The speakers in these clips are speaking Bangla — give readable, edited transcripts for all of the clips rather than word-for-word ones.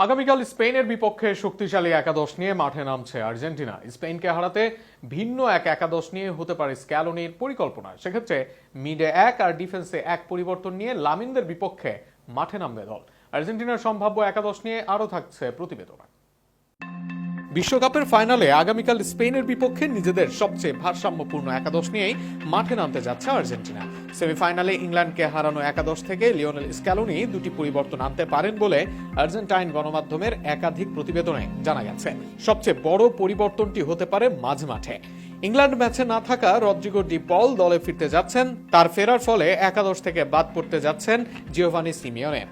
আগামীকাল স্পেনের বিপক্ষে শক্তিশালী একাদশ নিয়ে মাঠে নামছে আর্জেন্টিনা। স্পেনকে হারাতে ভিন্ন এক একাদশ নিয়ে হতে পারে স্ক্যালোনির পরিকল্পনা। সেক্ষেত্রে মিডে এক আর ডিফেন্সে এক পরিবর্তন নিয়ে লামিনদের বিপক্ষে মাঠে নামবে দল। আর্জেন্টিনার সম্ভাব্য একাদশ নিয়ে আরও থাকছে প্রতিবেদন। বিশ্বকাপের ফাইনালে আগামীকাল স্পেনের বিপক্ষে নিজেদের সবচেয়ে ভারসাম্যপূর্ণ একাদশ নিয়েই মাঠে নামতে যাচ্ছে আর্জেন্টিনা। সেমিফাইনালে ইংল্যান্ডকে হারানো একাদশ থেকে লিওনেল স্ক্যালোনি দুটি পরিবর্তন আনতে পারেন বলে আর্জেন্টাইন গণমাধ্যমের একাধিক প্রতিবেদনে জানা গেছে। সবচেয়ে বড় পরিবর্তনটি হতে পারে মাঝমাঠে। ইংল্যান্ড ম্যাচে না থাকা রদ্রিগো ডি পল দলে ফিরতে যাচ্ছেন। তার ফেরার ফলে একাদশ থেকে বাদ পড়তে যাচ্ছেন জিওভানি সিমিওনে।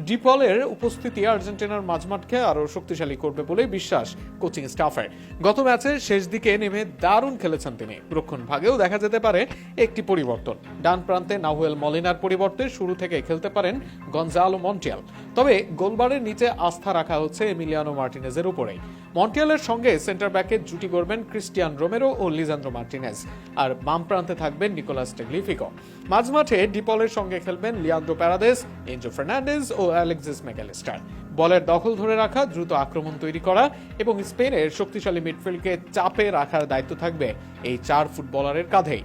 ডি পলের উপস্থিতি আর্জেন্টিনার মাঝমাঠকে আরও শক্তিশালী করবে বলে বিশ্বাস কোচিং স্টাফের। গত ম্যাচে শেষ দিকে নেমে দারুণ খেলেছেন তিনি। রক্ষণ ভাগেও দেখা যেতে পারে একটি পরিবর্তন। ডান প্রান্তে নাহুয়েল মলিনার পরিবর্তে শুরু থেকে খেলতে পারেন গনজালো মন্টিয়াল। তবে গোলবারের নিচে আস্থা রাখা হচ্ছে এমিলিয়ানো মার্টিনেজের উপরেই। মন্টিয়ালের সঙ্গে সেন্টার ব্যাকে জুটি করবেন ক্রিস্টিয়ান রোমেরো ও লিজান্দ্রো মার্টিনেজ, আর বাম প্রান্তে থাকবেন নিকোলাস টেগলিফিকো। মাঝমাঠে ডিপলের সঙ্গে খেলবেন লিয়ান্দ্রো প্যারাদেস, এনজো ফার্নান্ডেজ ও অ্যালেক্সিস ম্যাকঅ্যালিস্টার। বলের দখল ধরে রাখা, দ্রুত আক্রমণ তৈরি করা এবং স্পেনের শক্তিশালী মিডফিল্ডকে চাপে রাখার দায়িত্ব থাকবে এই চার ফুটবলারের কাঁধেই।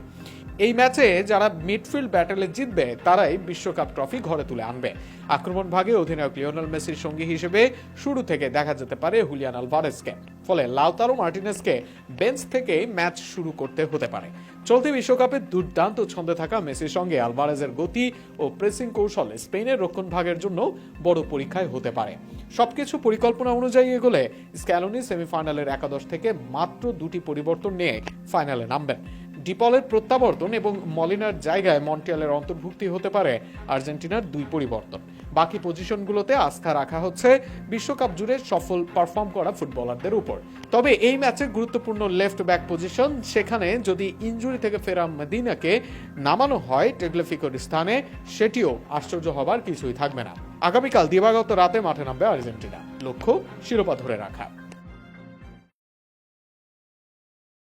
এই ম্যাচে যারা মিডফিল্ড ব্যাটেলে জিতবে তারাই বিশ্বকাপ ট্রফি ঘরে তুলে আনবে। আক্রমণ ভাগে অধিনায়ক লিওনেল মেসির সঙ্গী হিসেবে শুরু থেকে দেখা যেতে পারে হুলিয়ান আলভারেজকে। ফলে লাউতারো মার্টিনেজকে বেঞ্চ থেকে ম্যাচ শুরু করতে হতে পারে। চলতি বিশ্বকাপে দুর্দান্ত ছন্দে থাকা মেসির সঙ্গে আলভারেজের গতি ও প্রেসিং কৌশলে স্পেনের রক্ষণ ভাগের জন্য বড় পরীক্ষায় হতে পারে। সবকিছু পরিকল্পনা অনুযায়ী এগোলে স্ক্যালোনি সেমিফাইনালের একাদশ থেকে মাত্র দুটি পরিবর্তন নিয়ে ফাইনালে নামবেন। ডিপলের প্রত্যাবর্তন এবং মলিনার জায়গায় মন্টিয়ালের অন্তর্ভুক্তি হতে পারে আর্জেন্টিনার দুই পরিবর্তন। বাকি পজিশনগুলোতে আস্থা রাখা হচ্ছে বিশ্বকাপ জুড়ে সফল পারফর্ম করা ফুটবলারদের উপর। তবে এই ম্যাচে গুরুত্বপূর্ণ লেফট ব্যাক পজিশন, সেখানে যদি ইনজুরি থেকে ফেরা মেদিনাকে নামানো হয় টেগলিফিকোর স্থানে, সেটিও আশ্চর্য হবার কিছুই থাকবে না। আগামীকাল দিবাগত রাতে মাঠে নামবে আর্জেন্টিনা। লক্ষ্য শিরোপা ধরে রাখা।